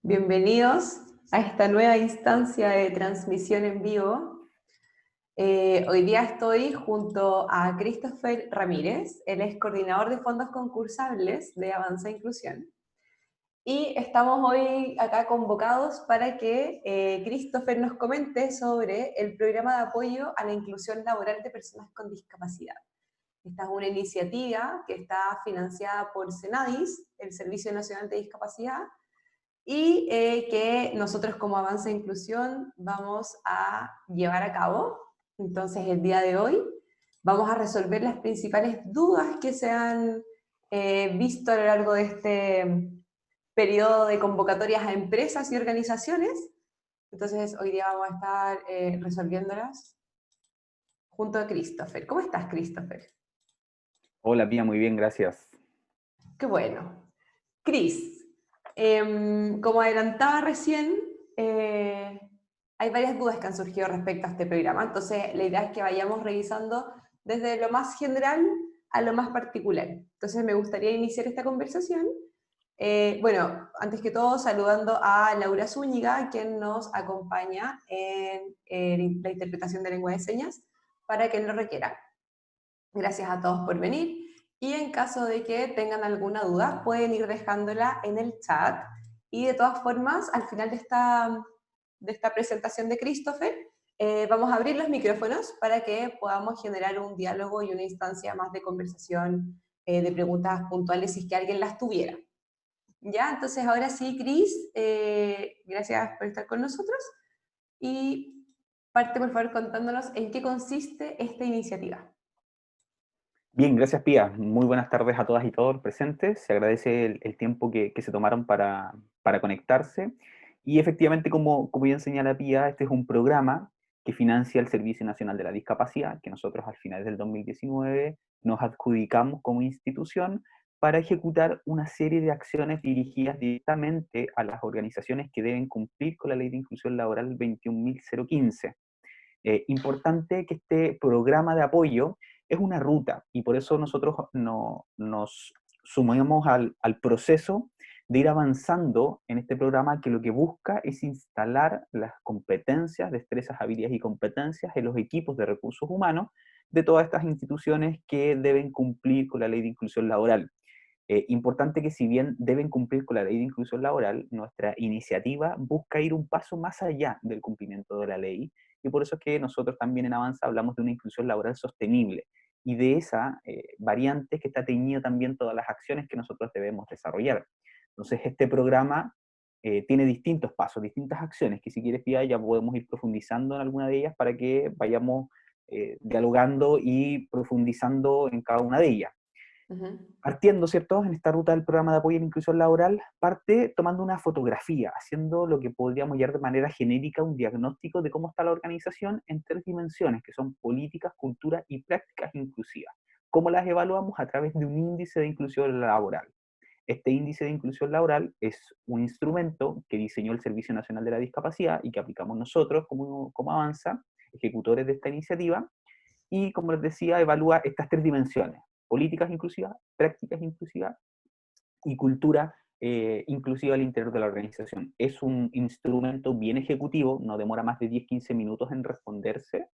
Bienvenidos a esta nueva instancia de transmisión en vivo. Hoy día estoy junto a Christopher Ramírez, él es coordinador de fondos concursables de Avanza Inclusión. Y estamos hoy acá convocados para que Christopher nos comente sobre el programa de apoyo a la inclusión laboral de personas con discapacidad. Esta es una iniciativa que está financiada por Senadis, el Servicio Nacional de Discapacidad, y que nosotros como Avanza Inclusión vamos a llevar a cabo. Entonces el día de hoy vamos a resolver las principales dudas que se han visto a lo largo de este periodo de convocatorias a empresas y organizaciones. Entonces hoy día vamos a estar resolviéndolas junto a Christopher. ¿Cómo estás, Christopher? Hola, Pía, muy bien, gracias. Qué bueno. Cris, como adelantaba recién, hay varias dudas que han surgido respecto a este programa, entonces la idea es que vayamos revisando desde lo más general a lo más particular. Entonces me gustaría iniciar esta conversación, bueno, antes que todo saludando a Laura Zúñiga, quien nos acompaña en la interpretación de lengua de señas, para quien lo requiera. Gracias a todos por venir. Y en caso de que tengan alguna duda, pueden ir dejándola en el chat. Y de todas formas, al final de esta presentación de Christopher, vamos a abrir los micrófonos para que podamos generar un diálogo y una instancia más de conversación, de preguntas puntuales si es que alguien las tuviera. Ya, entonces ahora sí, Chris, gracias por estar con nosotros. Y parte por favor contándonos en qué consiste esta iniciativa. Bien, gracias, Pía. Muy buenas tardes a todas y todos presentes. Se agradece el tiempo que se tomaron para conectarse. Y efectivamente, como bien señala Pía, este es un programa que financia el Servicio Nacional de la Discapacidad, que nosotros al final del 2019 nos adjudicamos como institución para ejecutar una serie de acciones dirigidas directamente a las organizaciones que deben cumplir con la Ley de Inclusión Laboral 21.015. Importante que este programa de apoyo es una ruta y por eso nosotros nos sumamos al proceso de ir avanzando en este programa que lo que busca es instalar las competencias, destrezas, habilidades y competencias en los equipos de recursos humanos de todas estas instituciones que deben cumplir con la Ley de Inclusión Laboral. Importante que si bien deben cumplir con la Ley de Inclusión Laboral, nuestra iniciativa busca ir un paso más allá del cumplimiento de la ley, y por eso es que nosotros también en Avanza hablamos de una inclusión laboral sostenible, y de esa variante que está teñida también todas las acciones que nosotros debemos desarrollar. Entonces este programa tiene distintos pasos, distintas acciones, que si quieres, Pia, ya podemos ir profundizando en alguna de ellas para que vayamos dialogando y profundizando en cada una de ellas. Uh-huh. Partiendo, ¿cierto?, en esta ruta del programa de apoyo a la inclusión laboral, parte tomando una fotografía, haciendo lo que podríamos llamar de manera genérica un diagnóstico de cómo está la organización en tres dimensiones, que son políticas, cultura y prácticas inclusivas. ¿Cómo las evaluamos? A través de un índice de inclusión laboral. Este índice de inclusión laboral es un instrumento que diseñó el Servicio Nacional de la Discapacidad y que aplicamos nosotros como Avanza, ejecutores de esta iniciativa, y como les decía, evalúa estas tres dimensiones: políticas inclusivas, prácticas inclusivas y cultura inclusiva al interior de la organización. Es un instrumento bien ejecutivo, no demora más de 10-15 minutos en responderse.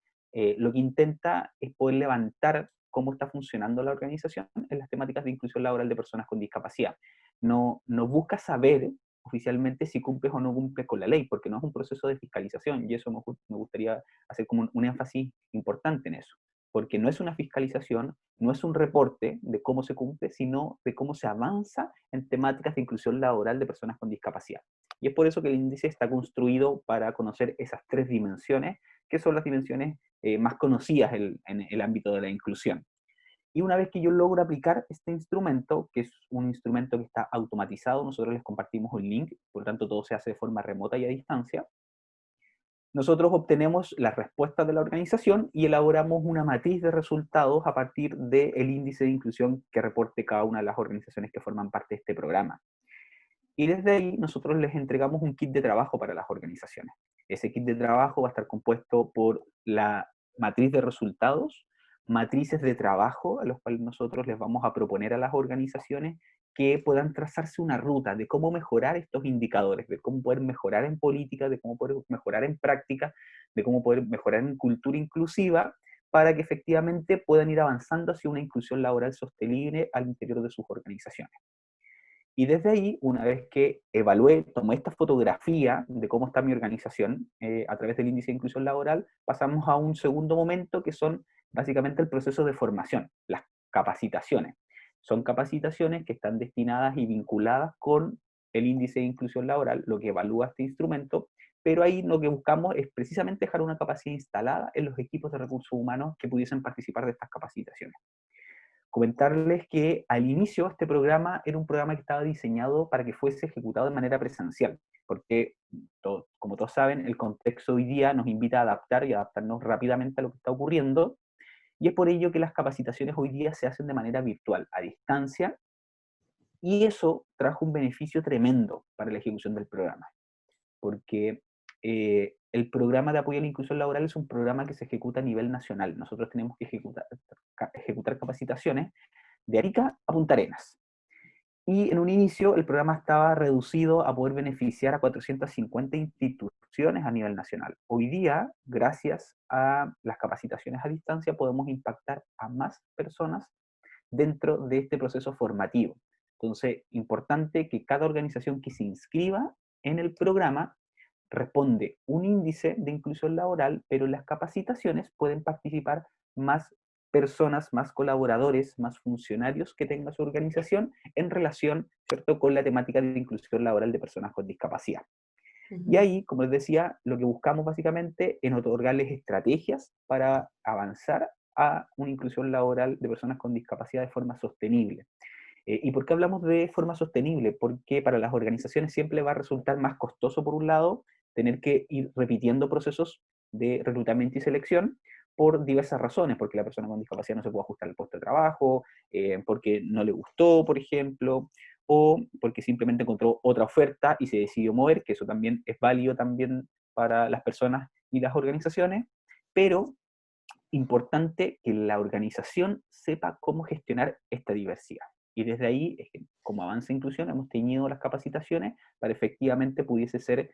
Lo que intenta es poder levantar cómo está funcionando la organización en las temáticas de inclusión laboral de personas con discapacidad. No busca saber oficialmente si cumples o no cumples con la ley, porque no es un proceso de fiscalización, y eso me gustaría hacer como un énfasis importante en eso, porque no es una fiscalización, no es un reporte de cómo se cumple, sino de cómo se avanza en temáticas de inclusión laboral de personas con discapacidad. Y es por eso que el índice está construido para conocer esas tres dimensiones, que son las dimensiones más conocidas en el ámbito de la inclusión. Y una vez que yo logro aplicar este instrumento, que es un instrumento que está automatizado, nosotros les compartimos un link, por lo tanto todo se hace de forma remota y a distancia, nosotros obtenemos las respuestas de la organización y elaboramos una matriz de resultados a partir del índice de inclusión que reporte cada una de las organizaciones que forman parte de este programa. Y desde ahí nosotros les entregamos un kit de trabajo para las organizaciones. Ese kit de trabajo va a estar compuesto por la matriz de resultados, matrices de trabajo a los cuales nosotros les vamos a proponer a las organizaciones que puedan trazarse una ruta de cómo mejorar estos indicadores, de cómo poder mejorar en política, de cómo poder mejorar en práctica, de cómo poder mejorar en cultura inclusiva, para que efectivamente puedan ir avanzando hacia una inclusión laboral sostenible al interior de sus organizaciones. Y desde ahí, una vez que evalué, tomé esta fotografía de cómo está mi organización a través del índice de inclusión laboral, pasamos a un segundo momento que son básicamente el proceso de formación, las capacitaciones. Son capacitaciones que están destinadas y vinculadas con el índice de inclusión laboral, lo que evalúa este instrumento, pero ahí lo que buscamos es precisamente dejar una capacidad instalada en los equipos de recursos humanos que pudiesen participar de estas capacitaciones. Comentarles que al inicio este programa era un programa que estaba diseñado para que fuese ejecutado de manera presencial, porque como todos saben, el contexto hoy día nos invita a adaptar y adaptarnos rápidamente a lo que está ocurriendo, y es por ello que las capacitaciones hoy día se hacen de manera virtual, a distancia, y eso trajo un beneficio tremendo para la ejecución del programa, porque el programa de apoyo a la inclusión laboral es un programa que se ejecuta a nivel nacional. Nosotros tenemos que ejecutar capacitaciones de Arica a Punta Arenas. Y en un inicio el programa estaba reducido a poder beneficiar a 450 instituciones a nivel nacional. Hoy día, gracias a las capacitaciones a distancia, podemos impactar a más personas dentro de este proceso formativo. Entonces, importante que cada organización que se inscriba en el programa responde un índice de inclusión laboral, pero en las capacitaciones pueden participar más personas, más colaboradores, más funcionarios que tenga su organización en relación, ¿cierto?, con la temática de inclusión laboral de personas con discapacidad. Y ahí, como les decía, lo que buscamos básicamente es otorgarles estrategias para avanzar a una inclusión laboral de personas con discapacidad de forma sostenible. ¿Y por qué hablamos de forma sostenible? Porque para las organizaciones siempre va a resultar más costoso, por un lado, tener que ir repitiendo procesos de reclutamiento y selección por diversas razones, porque la persona con discapacidad no se puede ajustar al puesto de trabajo, porque no le gustó, por ejemplo, o porque simplemente encontró otra oferta y se decidió mover, que eso también es válido también para las personas y las organizaciones, pero importante que la organización sepa cómo gestionar esta diversidad. Y desde ahí, es que, como avanza inclusión, hemos tenido las capacitaciones para efectivamente pudiese ser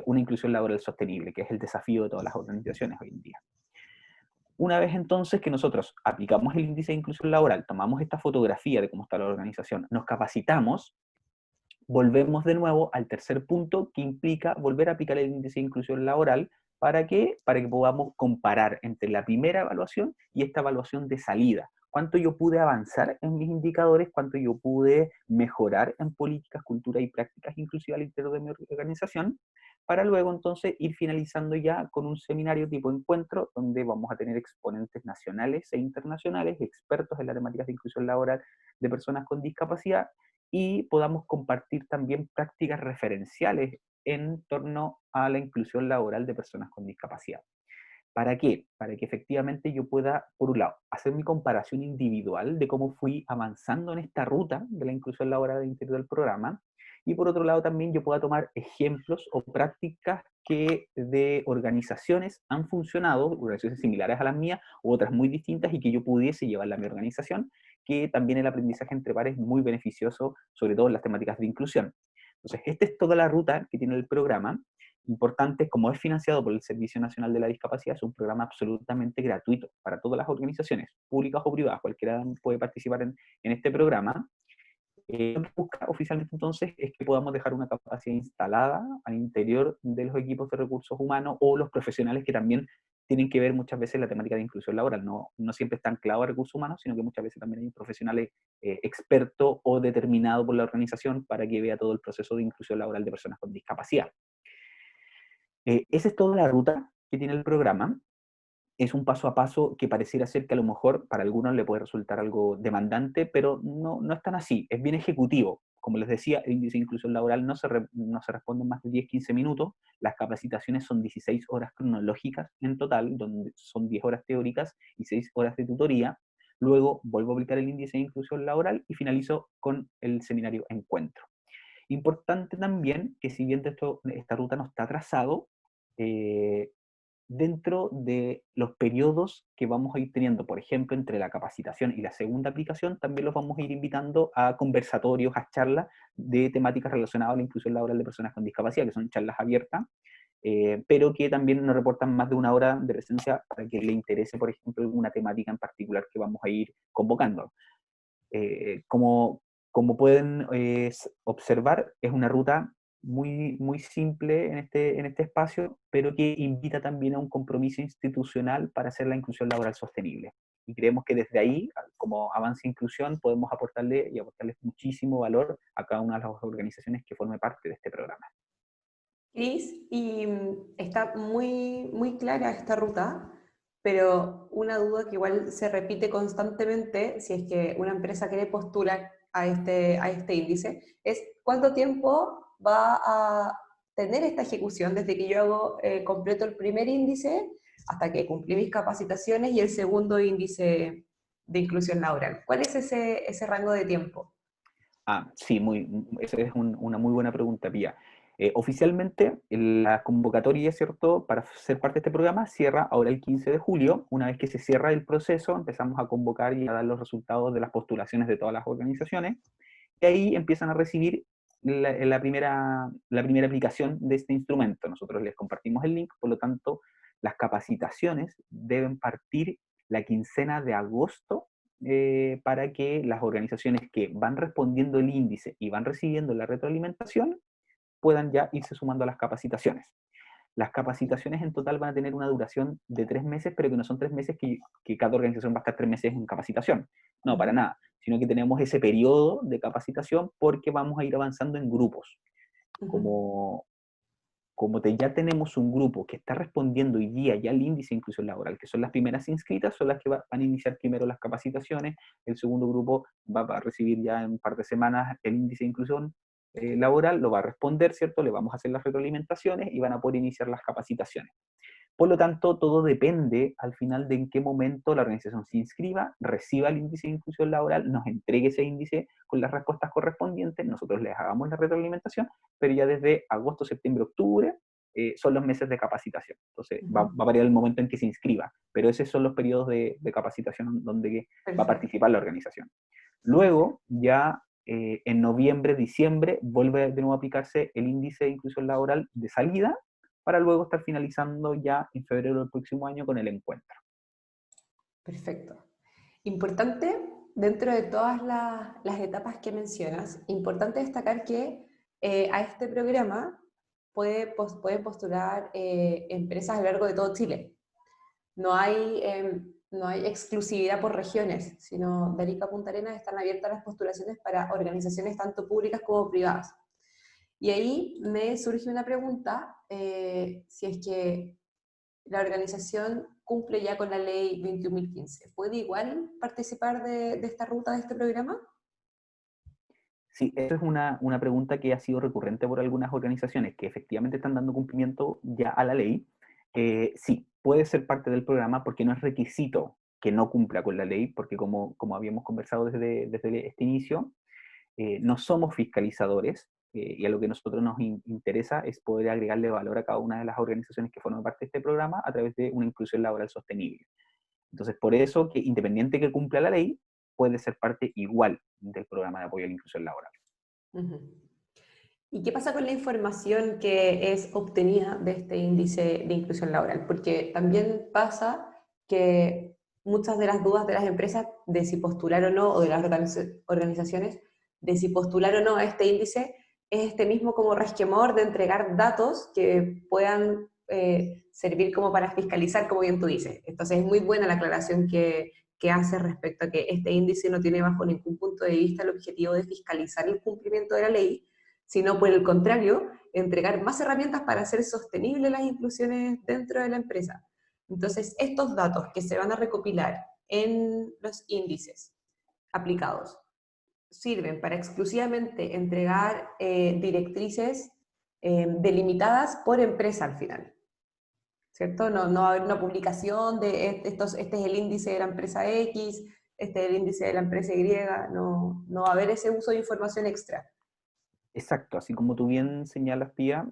una inclusión laboral sostenible, que es el desafío de todas las organizaciones hoy en día. Una vez entonces que nosotros aplicamos el índice de inclusión laboral, tomamos esta fotografía de cómo está la organización, nos capacitamos, volvemos de nuevo al tercer punto que implica volver a aplicar el índice de inclusión laboral. ¿Para qué? Para que podamos comparar entre la primera evaluación y esta evaluación de salida. ¿Cuánto yo pude avanzar en mis indicadores? ¿Cuánto yo pude mejorar en políticas, cultura y prácticas inclusivas al interior de mi organización? Para luego entonces ir finalizando ya con un seminario tipo encuentro, donde vamos a tener exponentes nacionales e internacionales, expertos en las temáticas de inclusión laboral de personas con discapacidad, y podamos compartir también prácticas referenciales en torno a la inclusión laboral de personas con discapacidad. ¿Para qué? Para que efectivamente yo pueda, por un lado, hacer mi comparación individual de cómo fui avanzando en esta ruta de la inclusión laboral al interior del programa, y por otro lado también yo pueda tomar ejemplos o prácticas que de organizaciones han funcionado, organizaciones similares a las mías, u otras muy distintas, y que yo pudiese llevarla a mi organización, que también el aprendizaje entre pares es muy beneficioso, sobre todo en las temáticas de inclusión. Entonces, esta es toda la ruta que tiene el programa. Importante, como es financiado por el Servicio Nacional de la Discapacidad, es un programa absolutamente gratuito para todas las organizaciones, públicas o privadas, cualquiera puede participar en este programa. Lo que busca oficialmente entonces es que podamos dejar una capacidad instalada al interior de los equipos de recursos humanos o los profesionales que también tienen que ver muchas veces la temática de inclusión laboral. No siempre está anclado a recursos humanos, sino que muchas veces también hay profesionales expertos o determinados por la organización para que vea todo el proceso de inclusión laboral de personas con discapacidad. Esa es toda la ruta que tiene el programa. Es un paso a paso que pareciera ser que a lo mejor para algunos le puede resultar algo demandante, pero no es tan así, es bien ejecutivo. Como les decía, el índice de inclusión laboral no se responde en más de 10-15 minutos, las capacitaciones son 16 horas cronológicas en total, donde son 10 horas teóricas y 6 horas de tutoría. Luego vuelvo a aplicar el índice de inclusión laboral y finalizo con el seminario Encuentro. Importante también que si bien esta ruta no está trazado, eh, dentro de los periodos que vamos a ir teniendo. Por ejemplo, entre la capacitación y la segunda aplicación, también los vamos a ir invitando a conversatorios, a charlas de temáticas relacionadas a la inclusión laboral de personas con discapacidad, que son charlas abiertas, pero que también nos reportan más de una hora de presencia para que le interese, por ejemplo, alguna temática en particular que vamos a ir convocando. Como pueden observar, es una ruta muy simple en este espacio, pero que invita también a un compromiso institucional para hacer la inclusión laboral sostenible. Y creemos que desde ahí, como Avance Inclusión, podemos aportarles muchísimo valor a cada una de las organizaciones que forme parte de este programa. Cris, y está muy clara esta ruta, pero una duda que igual se repite constantemente si es que una empresa quiere postular a este índice, es cuánto tiempo va a tener esta ejecución desde que yo completo el primer índice hasta que cumplí mis capacitaciones y el segundo índice de inclusión laboral. ¿Cuál es ese rango de tiempo? Sí, esa es una muy buena pregunta, Pía. Oficialmente, la convocatoria, ¿cierto?, para ser parte de este programa cierra ahora el 15 de julio. Una vez que se cierra el proceso, empezamos a convocar y a dar los resultados de las postulaciones de todas las organizaciones, y ahí empiezan a recibir la primera aplicación de este instrumento. Nosotros les compartimos el link, por lo tanto, las capacitaciones deben partir la quincena de agosto, para que las organizaciones que van respondiendo el índice y van recibiendo la retroalimentación puedan ya irse sumando a las capacitaciones. Las capacitaciones en total van a tener una duración de 3 meses, pero que no son 3 meses que cada organización va a estar 3 meses en capacitación. No, para nada. Sino que tenemos ese periodo de capacitación porque vamos a ir avanzando en grupos. Como ya tenemos un grupo que está respondiendo hoy día ya al índice de inclusión laboral, que son las primeras inscritas, son las que van a iniciar primero las capacitaciones. El segundo grupo va a recibir ya en un par de semanas el índice de inclusión laboral, lo va a responder, ¿cierto? Le vamos a hacer las retroalimentaciones y van a poder iniciar las capacitaciones. Por lo tanto, todo depende al final de en qué momento la organización se inscriba, reciba el índice de inclusión laboral, nos entregue ese índice con las respuestas correspondientes, nosotros les hagamos la retroalimentación, pero ya desde agosto, septiembre, octubre son los meses de capacitación. Entonces, va a variar el momento en que se inscriba, pero esos son los periodos de capacitación donde va a participar la organización. Luego, ya en noviembre, diciembre, vuelve de nuevo a aplicarse el índice de inclusión laboral de salida, para luego estar finalizando ya en febrero del próximo año con el encuentro. Perfecto. Importante, dentro de todas las etapas que mencionas, importante destacar que a este programa pueden postular empresas a lo largo de todo Chile. No hay exclusividad por regiones, sino de Arica a Punta Arenas están abiertas las postulaciones para organizaciones tanto públicas como privadas. Y ahí me surge una pregunta, si es que la organización cumple ya con la ley 21.015, ¿puede igual participar de esta ruta, de este programa? Sí, esa es una pregunta que ha sido recurrente por algunas organizaciones que efectivamente están dando cumplimiento ya a la ley. Sí, puede ser parte del programa porque no es requisito que no cumpla con la ley, porque como habíamos conversado desde este inicio, no somos fiscalizadores, y a lo que a nosotros nos interesa es poder agregarle valor a cada una de las organizaciones que forman parte de este programa a través de una inclusión laboral sostenible. Entonces, por eso que independiente que cumpla la ley, puede ser parte igual del programa de apoyo a la inclusión laboral. ¿Y qué pasa con la información que es obtenida de este índice de inclusión laboral? Porque también pasa que muchas de las dudas de las empresas de si postular o no, o de las organizaciones, de si postular o no a este índice, es este mismo como resquemor de entregar datos que puedan servir como para fiscalizar, como bien tú dices. Entonces es muy buena la aclaración que hace respecto a que este índice no tiene bajo ningún punto de vista el objetivo de fiscalizar el cumplimiento de la ley, sino por el contrario, entregar más herramientas para hacer sostenibles las inclusiones dentro de la empresa. Entonces, estos datos que se van a recopilar en los índices aplicados sirven para exclusivamente entregar directrices delimitadas por empresa al final, ¿cierto? No va a haber una publicación de este es el índice de la empresa X, este es el índice de la empresa Y, no va a haber ese uso de información extra. Exacto, así como tú bien señalas, Pía,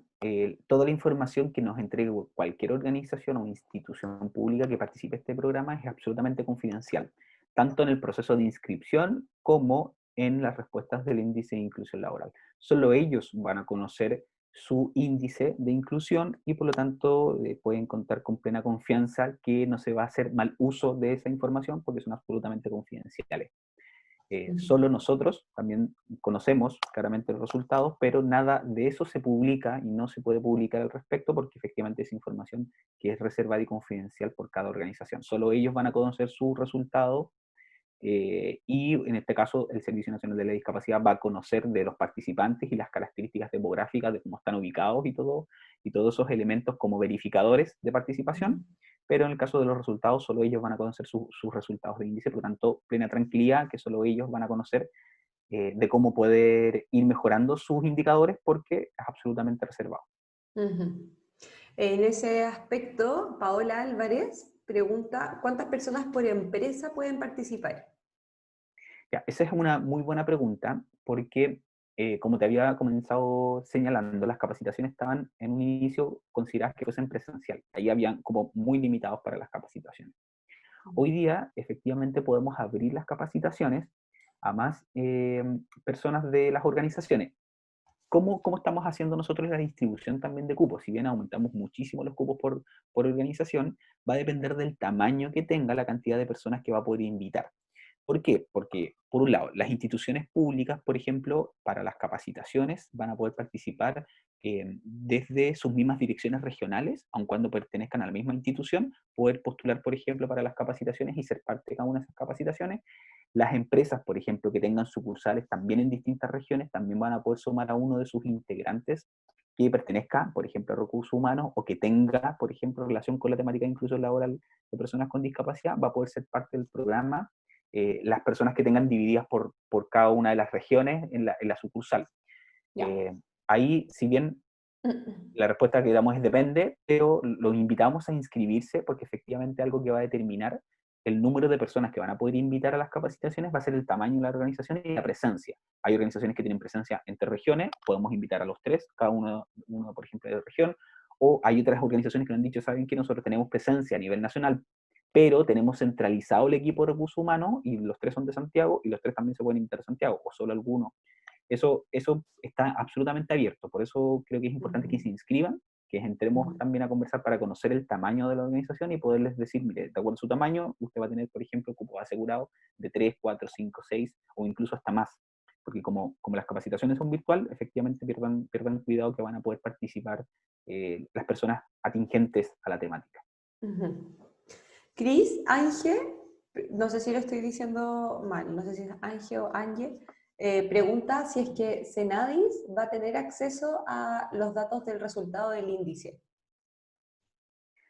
toda la información que nos entregue cualquier organización o institución pública que participe en este programa es absolutamente confidencial, tanto en el proceso de inscripción como en las respuestas del índice de inclusión laboral. Solo ellos van a conocer su índice de inclusión y por lo tanto pueden contar con plena confianza que no se va a hacer mal uso de esa información porque son absolutamente confidenciales. Ujú. Solo nosotros también conocemos claramente los resultados, pero nada de eso se publica y no se puede publicar al respecto porque efectivamente es información que es reservada y confidencial por cada organización. Solo ellos van a conocer su resultado y en este caso el Servicio Nacional de la Discapacidad va a conocer de los participantes y las características demográficas de cómo están ubicados y todos esos elementos como verificadores de participación, pero en el caso de los resultados solo ellos van a conocer sus resultados de índice, por lo tanto, plena tranquilidad que solo ellos van a conocer de cómo poder ir mejorando sus indicadores porque es absolutamente reservado. Ujú. En ese aspecto, Paola Álvarez pregunta, ¿cuántas personas por empresa pueden participar? Ya, esa es una muy buena pregunta porque, como te había comenzado señalando, las capacitaciones estaban en un inicio consideradas que fuesen presencial. Ahí habían como muy limitados para las capacitaciones. Hoy día, efectivamente, podemos abrir las capacitaciones a más personas de las organizaciones. ¿Cómo estamos haciendo nosotros la distribución también de cupos? Si bien aumentamos muchísimo los cupos por organización, va a depender del tamaño que tenga la cantidad de personas que va a poder invitar. ¿Por qué? Porque, por un lado, las instituciones públicas, por ejemplo, para las capacitaciones van a poder participar desde sus mismas direcciones regionales, aun cuando pertenezcan a la misma institución, poder postular, por ejemplo, para las capacitaciones y ser parte de cada una de esas capacitaciones. Las empresas, por ejemplo, que tengan sucursales también en distintas regiones, también van a poder sumar a uno de sus integrantes que pertenezca, por ejemplo, a recursos humanos o que tenga, por ejemplo, relación con la temática de inclusión laboral de personas con discapacidad, va a poder ser parte del programa las personas que tengan divididas por cada una de las regiones en la sucursal. Ya. Ahí, si bien la respuesta que damos es depende, pero los invitamos a inscribirse porque efectivamente algo que va a determinar el número de personas que van a poder invitar a las capacitaciones va a ser el tamaño de la organización y la presencia. Hay organizaciones que tienen presencia entre regiones, podemos invitar a los tres, cada uno por ejemplo, de región, o hay otras organizaciones que nos han dicho, saben que nosotros tenemos presencia a nivel nacional, pero tenemos centralizado el equipo de recursos humanos y los tres son de Santiago y los tres también se pueden invitar a Santiago, o solo algunos. Eso está absolutamente abierto, por eso creo que es importante que se inscriban, que entremos también a conversar para conocer el tamaño de la organización y poderles decir, mire, de acuerdo a su tamaño, usted va a tener, por ejemplo, cupos asegurados de 3 4 5 6 o incluso hasta más, porque como las capacitaciones son virtual, efectivamente pierdan cuidado que van a poder participar las personas atingentes a la temática. Cris Ángel, no sé si lo estoy diciendo mal, no sé si es Ángel o Ángel, pregunta si es que Senadis va a tener acceso a los datos del resultado del índice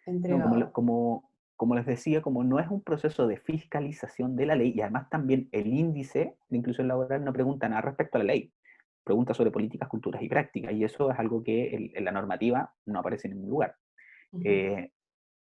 No, entregado. como les decía, como no es un proceso de fiscalización de la ley, y además también el índice de inclusión laboral no pregunta nada respecto a la ley, pregunta sobre políticas, culturas y prácticas, y eso es algo que en la normativa no aparece en ningún lugar. Eh,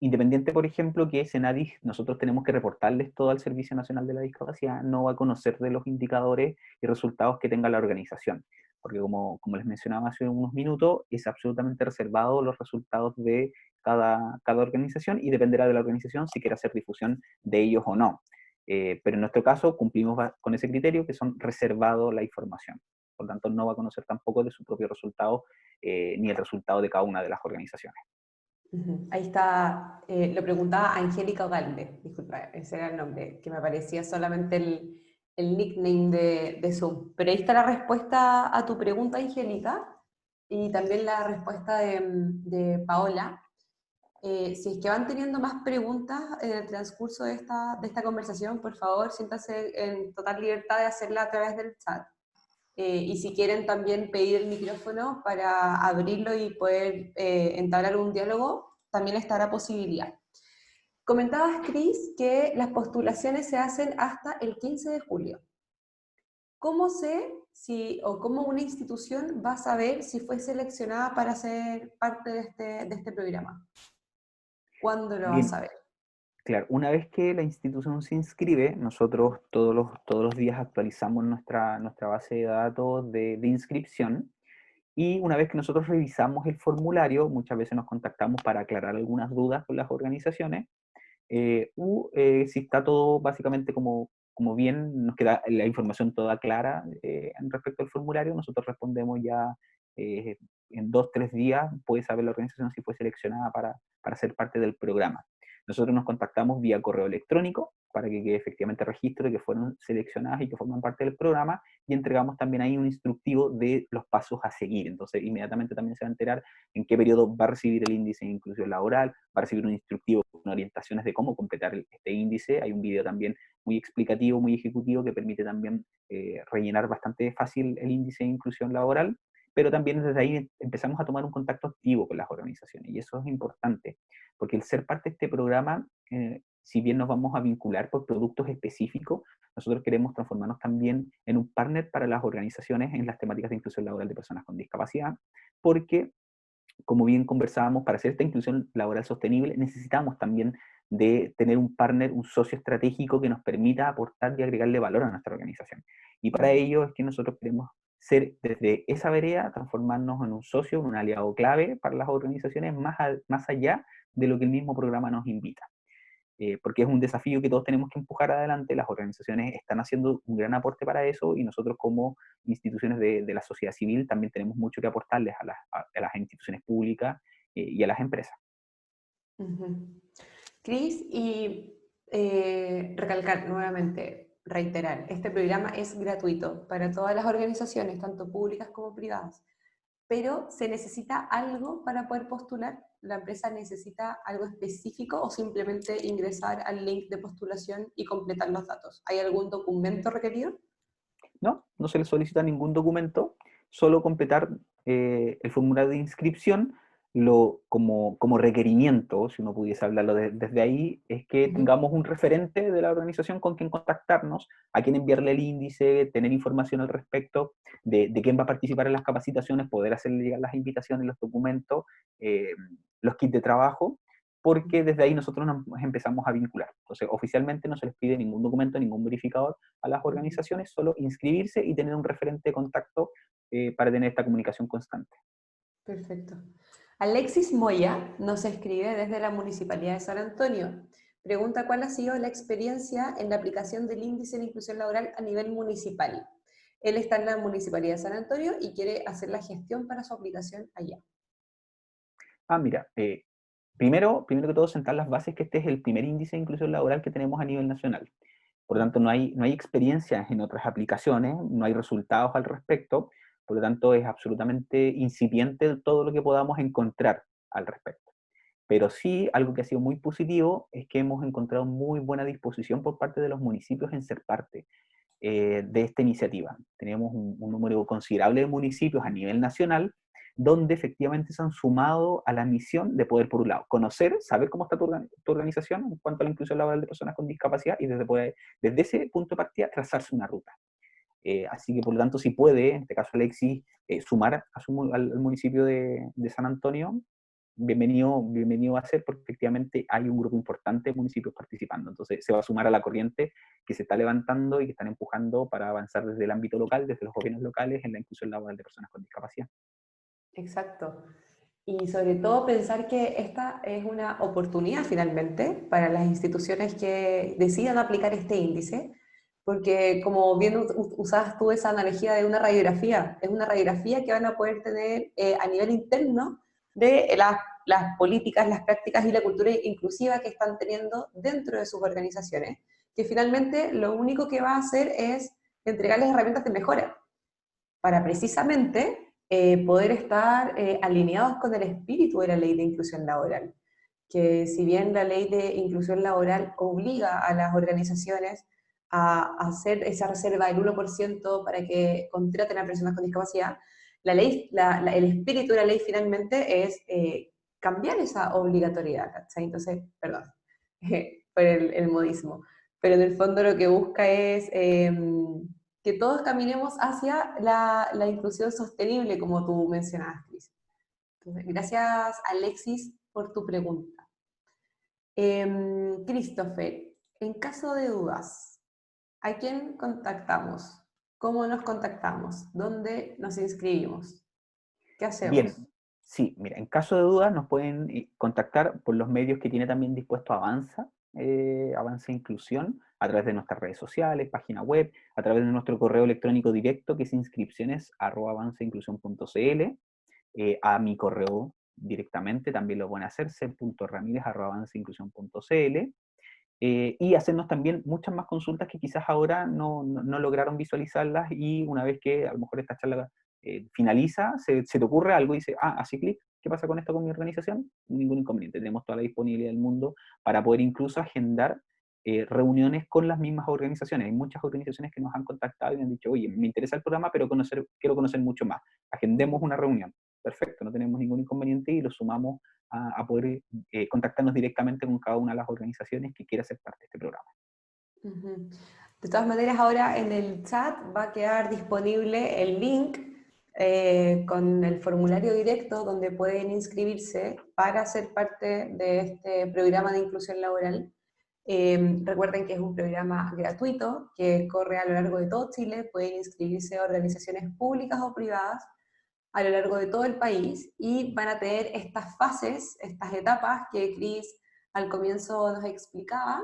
Independiente, por ejemplo, que Senadis, nosotros tenemos que reportarles todo al Servicio Nacional de la Discapacidad, no va a conocer de los indicadores y resultados que tenga la organización, porque como les mencionaba hace unos minutos, es absolutamente reservado los resultados de cada organización y dependerá de la organización si quiere hacer difusión de ellos o no. Pero en nuestro caso cumplimos con ese criterio que son reservado la información. Por lo tanto, no va a conocer tampoco de su propio resultado ni el resultado de cada una de las organizaciones. Ahí está, lo preguntaba Angélica Ogalde, disculpa, ese era el nombre, que me parecía solamente el nickname de Zoom. Pero ahí está la respuesta a tu pregunta, Angélica, y también la respuesta de Paola. Si es que van teniendo más preguntas en el transcurso de esta conversación, por favor, siéntanse en total libertad de hacerla a través del chat. Y si quieren también pedir el micrófono para abrirlo y poder entablar un diálogo, también está la posibilidad. Comentabas, Cris, que las postulaciones se hacen hasta el 15 de julio. ¿Cómo sé si, o cómo una institución va a saber si fue seleccionada para ser parte de este programa? ¿Cuándo lo va a Bien, saber? Claro, una vez que la institución se inscribe, nosotros todos los días actualizamos nuestra base de datos de inscripción. Y una vez que nosotros revisamos el formulario, muchas veces nos contactamos para aclarar algunas dudas con las organizaciones, si está todo básicamente como bien, nos queda la información toda clara en respecto al formulario, nosotros respondemos ya eh, en 2, 3 días, puede saber la organización si fue seleccionada para ser parte del programa. Nosotros nos contactamos vía correo electrónico para que quede efectivamente registro de que fueron seleccionadas y que forman parte del programa, y entregamos también ahí un instructivo de los pasos a seguir. Entonces, inmediatamente también se va a enterar en qué periodo va a recibir el índice de inclusión laboral, va a recibir un instructivo con orientaciones de cómo completar este índice. Hay un video también muy explicativo, muy ejecutivo, que permite también rellenar bastante fácil el índice de inclusión laboral, pero también desde ahí empezamos a tomar un contacto activo con las organizaciones, y eso es importante, porque el ser parte de este programa, si bien nos vamos a vincular por productos específicos, nosotros queremos transformarnos también en un partner para las organizaciones en las temáticas de inclusión laboral de personas con discapacidad, porque, como bien conversábamos, para hacer esta inclusión laboral sostenible necesitamos también de tener un partner, un socio estratégico que nos permita aportar y agregarle valor a nuestra organización. Y para ello es que nosotros queremos ser, desde esa vereda, transformarnos en un socio, un aliado clave para las organizaciones, más allá de lo que el mismo programa nos invita. Porque es un desafío que todos tenemos que empujar adelante. Las organizaciones están haciendo un gran aporte para eso, y nosotros, como instituciones de la sociedad civil, también tenemos mucho que aportarles a las instituciones públicas y a las empresas. Ujú. Cris, y recalcar nuevamente, reiterar, este programa es gratuito para todas las organizaciones, tanto públicas como privadas, pero ¿se necesita algo para poder postular? ¿La empresa necesita algo específico o simplemente ingresar al link de postulación y completar los datos? ¿Hay algún documento requerido? No, no se les solicita ningún documento, solo completar el formulario de inscripción. Como requerimiento, si uno pudiese hablarlo desde ahí, es que Ujú. tengamos un referente de la organización con quien contactarnos, a quien enviarle el índice, tener información al respecto de quién va a participar en las capacitaciones, poder hacerle llegar las invitaciones, los documentos, eh, los kits de trabajo, porque desde ahí nosotros nos empezamos a vincular. Entonces, oficialmente no se les pide ningún documento, ningún verificador a las Ujú. organizaciones, solo inscribirse y tener un referente de contacto para tener esta comunicación constante. Perfecto. Alexis Moya nos escribe desde la Municipalidad de San Antonio. Pregunta cuál ha sido la experiencia en la aplicación del índice de inclusión laboral a nivel municipal. Él está en la Municipalidad de San Antonio y quiere hacer la gestión para su aplicación allá. Mira, primero que todo, sentar las bases que este es el primer índice de inclusión laboral que tenemos a nivel nacional. Por lo tanto, no hay experiencias en otras aplicaciones, no hay resultados al respecto, por lo tanto, es absolutamente incipiente todo lo que podamos encontrar al respecto. Pero sí, algo que ha sido muy positivo es que hemos encontrado muy buena disposición por parte de los municipios en ser parte de esta iniciativa. Tenemos un número considerable de municipios a nivel nacional donde efectivamente se han sumado a la misión de poder, por un lado, conocer, saber cómo está tu organización en cuanto a la inclusión laboral de personas con discapacidad, y desde ese punto de partida trazarse una ruta. Así que, por lo tanto, si puede, en este caso Alexis, sumar al municipio de San Antonio, bienvenido va a ser, porque efectivamente hay un grupo importante de municipios participando. Entonces se va a sumar a la corriente que se está levantando y que están empujando para avanzar desde el ámbito local, desde los gobiernos locales, en la inclusión laboral de personas con discapacidad. Exacto. Y sobre todo pensar que esta es una oportunidad finalmente para las instituciones que decidan aplicar este índice, porque como bien usabas tú esa analogía de una radiografía, es una radiografía que van a poder tener a nivel interno de las políticas, las prácticas y la cultura inclusiva que están teniendo dentro de sus organizaciones, que finalmente lo único que va a hacer es entregarles herramientas de mejora para precisamente poder estar alineados con el espíritu de la ley de inclusión laboral. Que si bien la ley de inclusión laboral obliga a las organizaciones a hacer esa reserva del 1% para que contraten a personas con discapacidad, el espíritu de la ley finalmente es cambiar esa obligatoriedad, ¿cachai? Entonces, perdón, por el modismo, pero en el fondo lo que busca es que todos caminemos hacia la inclusión sostenible, como tú mencionabas, Cris. Entonces, gracias, Alexis, por tu pregunta. Christopher, en caso de dudas, ¿a quién contactamos? ¿Cómo nos contactamos? ¿Dónde nos inscribimos? ¿Qué hacemos? Bien, sí, mira, en caso de duda nos pueden contactar por los medios que tiene también dispuesto Avanza, Avanza Inclusión, a través de nuestras redes sociales, página web, a través de nuestro correo electrónico directo, que es inscripciones@avanzainclusión.cl, a mi correo directamente, también lo pueden hacer, c.ramirez@avanzainclusión.cl, y hacernos también muchas más consultas que quizás ahora no lograron visualizarlas, y una vez que a lo mejor esta charla finaliza, se te ocurre algo y dice, así clic, ¿qué pasa con esto con mi organización? Ningún inconveniente, tenemos toda la disponibilidad del mundo para poder incluso agendar reuniones con las mismas organizaciones. Hay muchas organizaciones que nos han contactado y me han dicho, oye, me interesa el programa, pero quiero conocer mucho más. Agendemos una reunión. Perfecto, no tenemos ningún inconveniente y lo sumamos a poder contactarnos directamente con cada una de las organizaciones que quiera ser parte de este programa. Ujú. De todas maneras, ahora en el chat va a quedar disponible el link con el formulario directo donde pueden inscribirse para ser parte de este programa de inclusión laboral. Recuerden que es un programa gratuito que corre a lo largo de todo Chile. Pueden inscribirse a organizaciones públicas o privadas a lo largo de todo el país y van a tener estas fases, estas etapas que Cris al comienzo nos explicaba,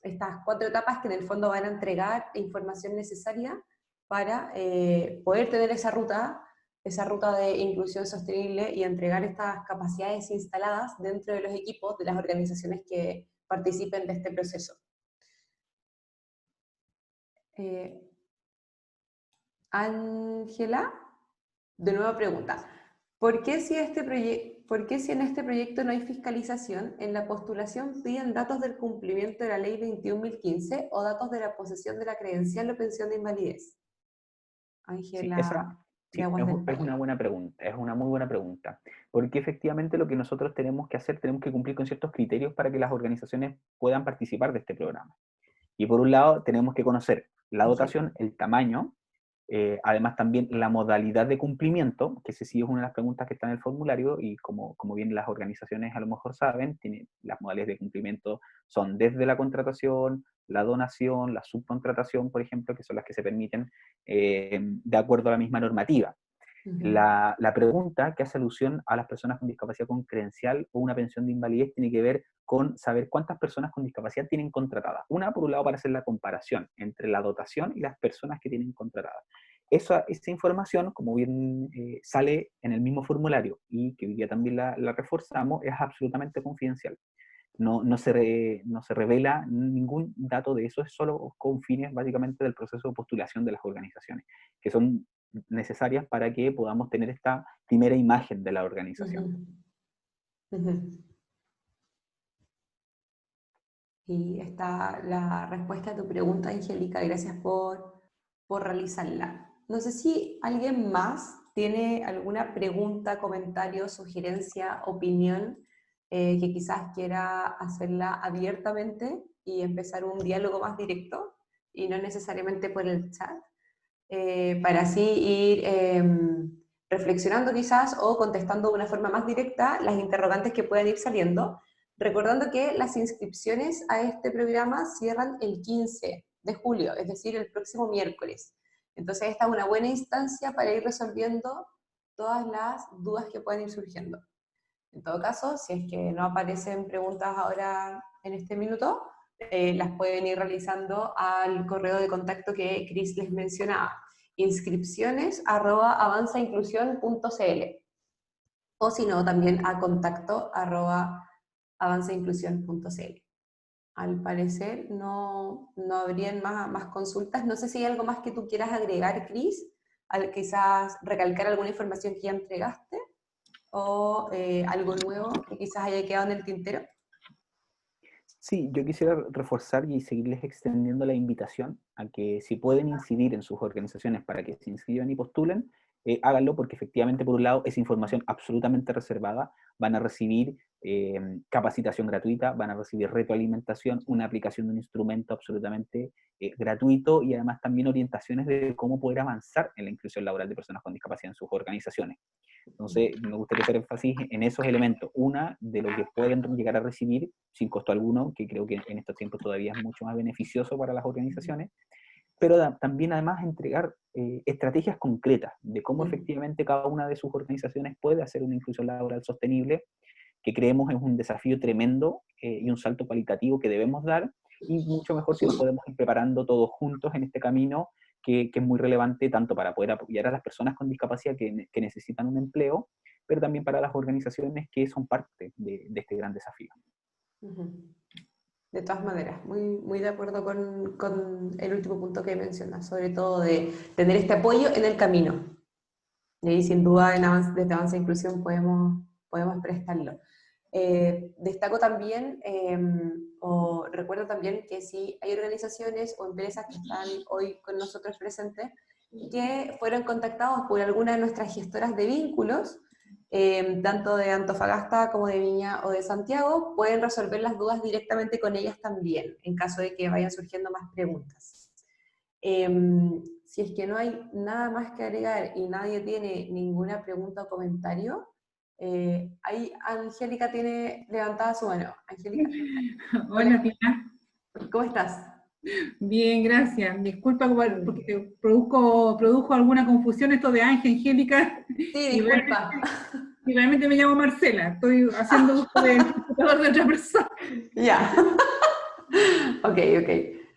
estas 4 etapas que en el fondo van a entregar información necesaria para poder tener esa ruta de inclusión sostenible y entregar estas capacidades instaladas dentro de los equipos de las organizaciones que participen de este proceso. Ángela, de nuevo pregunta, ¿por qué si en este proyecto no hay fiscalización, en la postulación piden datos del cumplimiento de la ley 21.015 o datos de la posesión de la credencial o pensión de invalidez? Sí, esa Ángela de sí, Aguas del es una Valle. buena pregunta, es una muy buena pregunta, porque efectivamente lo que nosotros tenemos que hacer, tenemos que cumplir con ciertos criterios para que las organizaciones puedan participar de este programa. Y por un lado, tenemos que conocer la Ángela. dotación, el tamaño, además también la modalidad de cumplimiento, que ese sí es una de las preguntas que está en el formulario, y como bien las organizaciones a lo mejor saben, las modalidades de cumplimiento son desde la contratación, la donación, la subcontratación, por ejemplo, que son las que se permiten de acuerdo a la misma normativa. Ujú. La pregunta que hace alusión a las personas con discapacidad con credencial o una pensión de invalidez tiene que ver con saber cuántas personas con discapacidad tienen contratadas. Una, por un lado, para hacer la comparación entre la dotación y las personas que tienen contratadas. Esa información, como bien sale en el mismo formulario y que hoy día también la reforzamos, es absolutamente confidencial. No se revela ningún dato de eso, es solo con fines básicamente del proceso de postulación de las organizaciones, que son necesarias para que podamos tener esta primera imagen de la organización. Ujú. Ujú. Y está la respuesta a tu pregunta, Angélica. Gracias por realizarla. No sé si alguien más tiene alguna pregunta, comentario, sugerencia, opinión que quizás quiera hacerla abiertamente y empezar un diálogo más directo y no necesariamente por el chat, para así ir reflexionando quizás o contestando de una forma más directa las interrogantes que puedan ir saliendo. Recordando que las inscripciones a este programa cierran el 15 de julio, es decir, el próximo miércoles. Entonces esta es una buena instancia para ir resolviendo todas las dudas que puedan ir surgiendo. En todo caso, si es que no aparecen preguntas ahora en este minuto, las pueden ir realizando al correo de contacto que Cris les mencionaba, inscripciones@avanzainclusión.cl, o si no, también a contacto@avanzainclusión.cl. Al parecer no habrían más consultas. No sé si hay algo más que tú quieras agregar, Cris, quizás recalcar alguna información que ya entregaste o algo nuevo que quizás haya quedado en el tintero. Sí, yo quisiera reforzar y seguirles extendiendo la invitación a que si pueden incidir en sus organizaciones para que se inscriban y postulen, háganlo, porque efectivamente, por un lado, es información absolutamente reservada, van a recibir capacitación gratuita, van a recibir retroalimentación, una aplicación de un instrumento absolutamente gratuito, y además también orientaciones de cómo poder avanzar en la inclusión laboral de personas con discapacidad en sus organizaciones. Entonces, me gustaría hacer énfasis en esos elementos. Una, de lo que pueden llegar a recibir sin costo alguno, que creo que en estos tiempos todavía es mucho más beneficioso para las organizaciones, pero también además entregar estrategias concretas de cómo efectivamente cada una de sus organizaciones puede hacer una inclusión laboral sostenible, que creemos es un desafío tremendo y un salto cualitativo que debemos dar, y mucho mejor si nos podemos ir preparando todos juntos en este camino, que es muy relevante tanto para poder apoyar a las personas con discapacidad que necesitan un empleo, pero también para las organizaciones que son parte de este gran desafío. De todas maneras, muy, muy de acuerdo con el último punto que mencionas, sobre todo de tener este apoyo en el camino. Y ahí sin duda desde Avanza Inclusión podemos prestarlo. Destaco también, o recuerdo también que si hay organizaciones o empresas que están hoy con nosotros presentes, que fueron contactados por alguna de nuestras gestoras de vínculos, tanto de Antofagasta como de Viña o de Santiago, pueden resolver las dudas directamente con ellas también, en caso de que vayan surgiendo más preguntas. Si es que no hay nada más que agregar y nadie tiene ninguna pregunta o comentario, ahí Angélica tiene levantada su mano. Angélica. Hola, Tina. ¿Cómo estás? Bien, gracias. Disculpa porque produjo alguna confusión esto de Ángel, Angélica. Sí, disculpa. Y realmente me llamo Marcela. Estoy haciendo uso del computador de otra persona. Ya. Ok.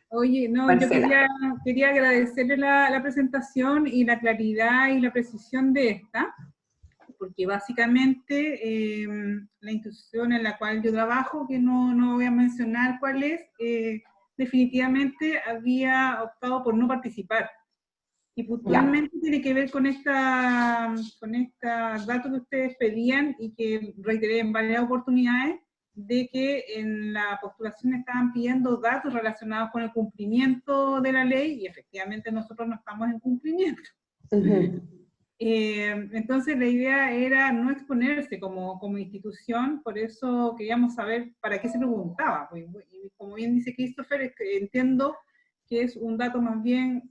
Oye, no, Marcela. yo quería agradecerle la presentación y la claridad y la precisión de esta, porque básicamente la institución en la cual yo trabajo, que no voy a mencionar cuál es, definitivamente había optado por no participar. Y puntualmente tiene que ver con estos datos que ustedes pedían y que reiteré en varias oportunidades, de que en la postulación estaban pidiendo datos relacionados con el cumplimiento de la ley, y efectivamente nosotros no estamos en cumplimiento. Entonces la idea era no exponerse como institución, por eso queríamos saber para qué se preguntaba. Y como bien dice Christopher, entiendo que es un dato más bien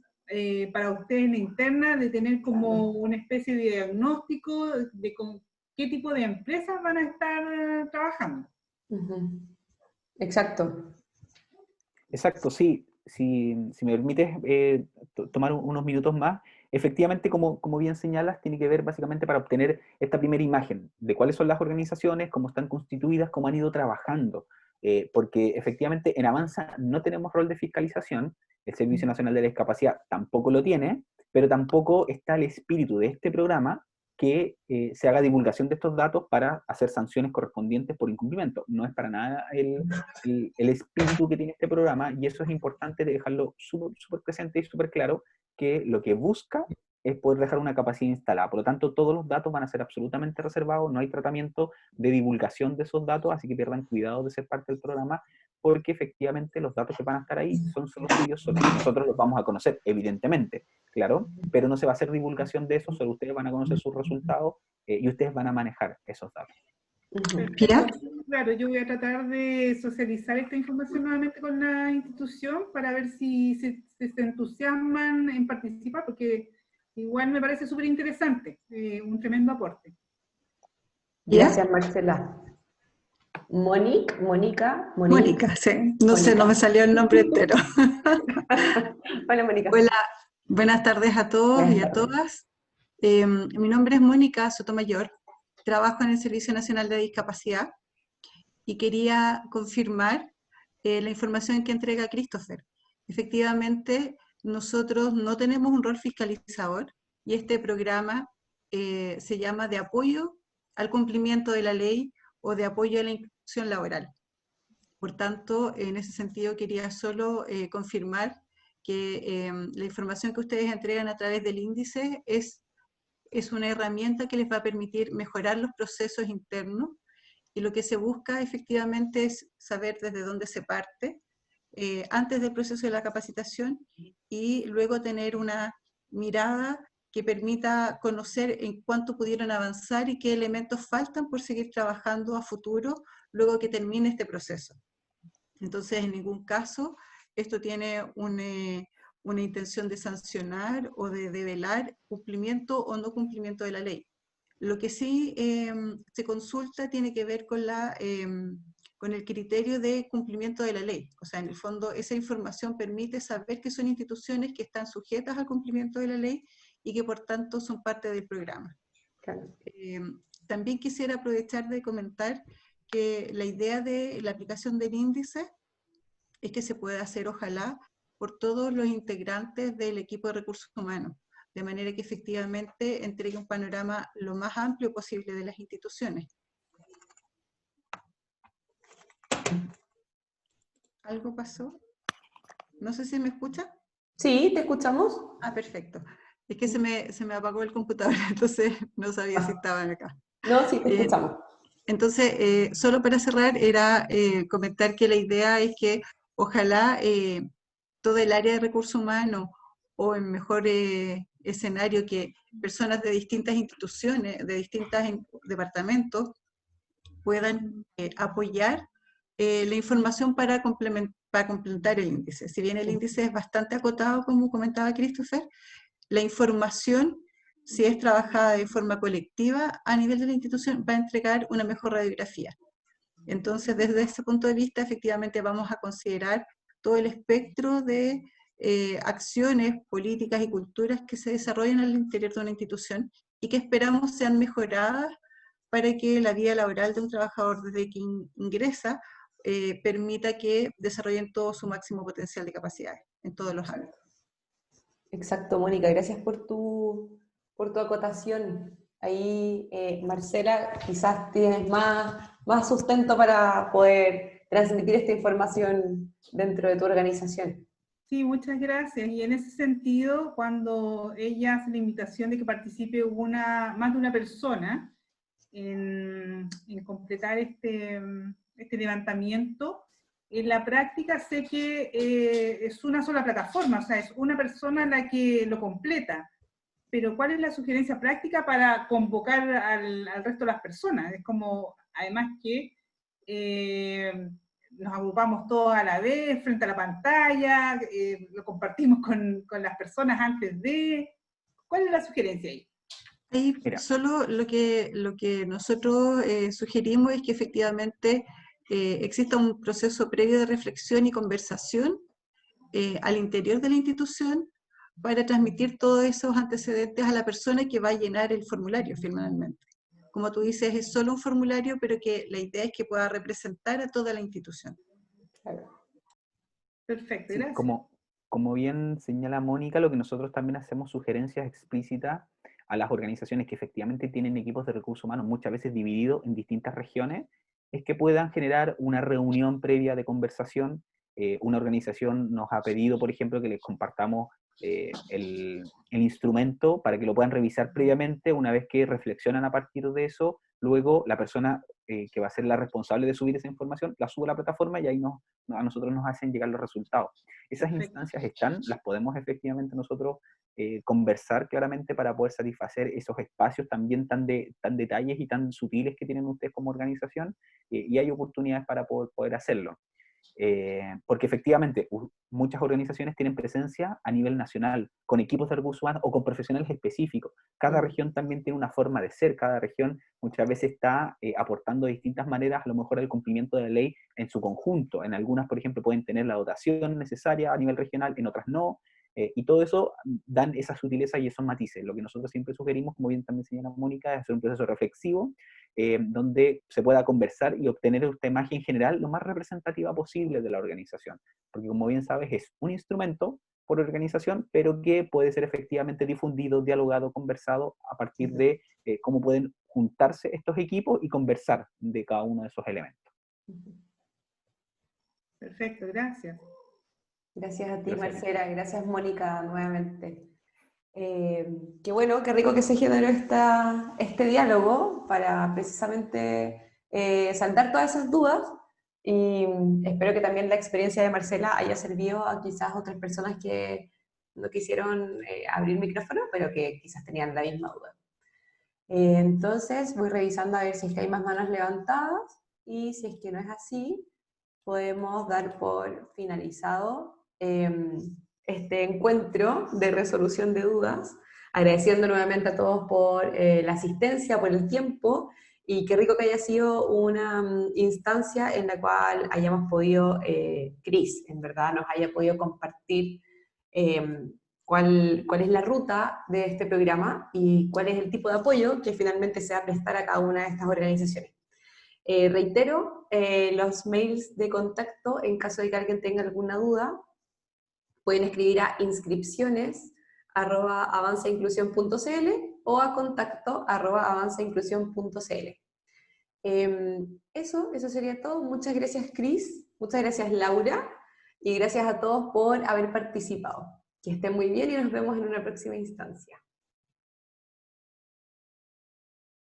para ustedes en la interna, de tener como una especie de diagnóstico de con qué tipo de empresas van a estar trabajando. Exacto. Exacto, sí. Si me permites tomar unos minutos más, efectivamente, como bien señalas, tiene que ver básicamente para obtener esta primera imagen de cuáles son las organizaciones, cómo están constituidas, cómo han ido trabajando, porque efectivamente en Avanza no tenemos rol de fiscalización, el Servicio Nacional de la Discapacidad tampoco lo tiene, pero tampoco está el espíritu de este programa que se haga divulgación de estos datos para hacer sanciones correspondientes por incumplimiento. No es para nada el espíritu que tiene este programa, y eso es importante de dejarlo súper presente y súper claro, que lo que busca es poder dejar una capacidad instalada. Por lo tanto, todos los datos van a ser absolutamente reservados, no hay tratamiento de divulgación de esos datos, así que pierdan cuidado de ser parte del programa, porque efectivamente los datos que van a estar ahí son solo suyos, nosotros los vamos a conocer, evidentemente, claro, pero no se va a hacer divulgación de eso, solo ustedes van a conocer sus resultados y ustedes van a manejar esos datos. Claro, yo voy a tratar de socializar esta información nuevamente con la institución para ver si se entusiasman en participar, porque igual me parece súper interesante, un tremendo aporte. Gracias, Marcela. Mónica, sí. No sé, no me salió el nombre entero. Hola, Mónica. Hola, buenas tardes a todos y a todas. Mi nombre es Mónica Sotomayor, trabajo en el Servicio Nacional de Discapacidad y quería confirmar la información que entrega Christopher. Efectivamente, nosotros no tenemos un rol fiscalizador y este programa se llama de apoyo al cumplimiento de la ley o de apoyo a la inclusión laboral. Por tanto, en ese sentido quería solo confirmar que la información que ustedes entregan a través del índice es una herramienta que les va a permitir mejorar los procesos internos, y lo que se busca efectivamente es saber desde dónde se parte antes del proceso de la capacitación, y luego tener una mirada que permita conocer en cuánto pudieron avanzar y qué elementos faltan por seguir trabajando a futuro luego que termine este proceso. Entonces, en ningún caso esto tiene una intención de sancionar o de develar cumplimiento o no cumplimiento de la ley. Lo que sí se consulta tiene que ver con con el criterio de cumplimiento de la ley. O sea, en el fondo, esa información permite saber que son instituciones que están sujetas al cumplimiento de la ley y que por tanto son parte del programa. Claro. También quisiera aprovechar de comentar que la idea de la aplicación del índice es que se pueda hacer, ojalá, por todos los integrantes del equipo de recursos humanos, de manera que efectivamente entregue un panorama lo más amplio posible de las instituciones. ¿Algo pasó? No sé si me escucha. Sí, ¿te escuchamos? Ah, perfecto. Es que se me apagó el computador, entonces no sabía si estaban acá. No, sí, te escuchamos. Entonces, solo para cerrar, era comentar que la idea es que ojalá todo el área de recursos humanos, o en mejor escenario, que personas de distintas instituciones, de distintos departamentos, puedan apoyar la información para complementar el índice. Si bien el índice es bastante acotado, como comentaba Christopher, la información, si es trabajada de forma colectiva a nivel de la institución, va a entregar una mejor radiografía. Entonces, desde ese punto de vista, efectivamente vamos a considerar todo el espectro de acciones, políticas y culturas que se desarrollan al interior de una institución y que esperamos sean mejoradas para que la vida laboral de un trabajador desde que ingresa permita que desarrollen todo su máximo potencial de capacidades en todos los ámbitos. Exacto, Mónica, gracias por tu acotación. Ahí, Marcela, quizás tienes más sustento para poder transmitir esta información dentro de tu organización. Sí, muchas gracias. Y en ese sentido, cuando ella hace la invitación de que participe más de una persona en completar este levantamiento, en la práctica sé que es una sola plataforma, o sea, es una persona la que lo completa. Pero ¿cuál es la sugerencia práctica para convocar al resto de las personas? Es como, además que nos agrupamos todos a la vez, frente a la pantalla, lo compartimos con las personas antes de... ¿Cuál es la sugerencia ahí? Ahí Mira. solo lo que nosotros sugerimos es que efectivamente exista un proceso previo de reflexión y conversación al interior de la institución para transmitir todos esos antecedentes a la persona que va a llenar el formulario finalmente. Como tú dices, es solo un formulario, pero que la idea es que pueda representar a toda la institución. Claro. Perfecto, Sí, gracias. como bien señala Mónica, lo que nosotros también hacemos sugerencias explícitas a las organizaciones que efectivamente tienen equipos de recursos humanos, muchas veces divididos en distintas regiones, es que puedan generar una reunión previa de conversación. Una organización nos ha pedido, por ejemplo, que les compartamos el instrumento para que lo puedan revisar previamente. Una vez que reflexionan a partir de eso, luego la persona que va a ser la responsable de subir esa información, la sube a la plataforma y ahí a nosotros nos hacen llegar los resultados. Esas Perfecto. instancias están, las podemos efectivamente nosotros conversar claramente para poder satisfacer esos espacios también tan detalles y tan sutiles que tienen ustedes como organización, y hay oportunidades para poder hacerlo. Porque efectivamente muchas organizaciones tienen presencia a nivel nacional, con equipos de recursos humanos o con profesionales específicos. Cada región también tiene una forma de ser, cada región muchas veces está aportando de distintas maneras a lo mejor el cumplimiento de la ley en su conjunto. En algunas, por ejemplo, pueden tener la dotación necesaria a nivel regional, en otras no. Y todo eso dan esa sutileza y esos matices. Lo que nosotros siempre sugerimos, como bien también señala Mónica, es hacer un proceso reflexivo donde se pueda conversar y obtener esta imagen general lo más representativa posible de la organización. Porque como bien sabes, es un instrumento por organización, pero que puede ser efectivamente difundido, dialogado, conversado a partir de cómo pueden juntarse estos equipos y conversar de cada uno de esos elementos. Perfecto, gracias. Gracias a ti, Gracias. Marcela. Gracias, Mónica, nuevamente. Qué bueno, qué rico que se generó este diálogo para precisamente saldar todas esas dudas, y espero que también la experiencia de Marcela haya servido a quizás otras personas que no quisieron abrir micrófono, pero que quizás tenían la misma duda. Entonces voy revisando a ver si es que hay más manos levantadas, y si es que no es así, podemos dar por finalizado este encuentro de resolución de dudas. Agradeciendo nuevamente a todos por la asistencia, por el tiempo, y qué rico que haya sido una instancia en la cual hayamos podido, Cris, en verdad, nos haya podido compartir cuál es la ruta de este programa y cuál es el tipo de apoyo que finalmente se va a prestar a cada una de estas organizaciones. Reitero los mails de contacto en caso de que alguien tenga alguna duda. Pueden escribir a inscripciones@avanzainclusión.cl o a contacto@avanzainclusión.cl. Eso sería todo. Muchas gracias, Cris. Muchas gracias, Laura. Y gracias a todos por haber participado. Que estén muy bien y nos vemos en una próxima instancia.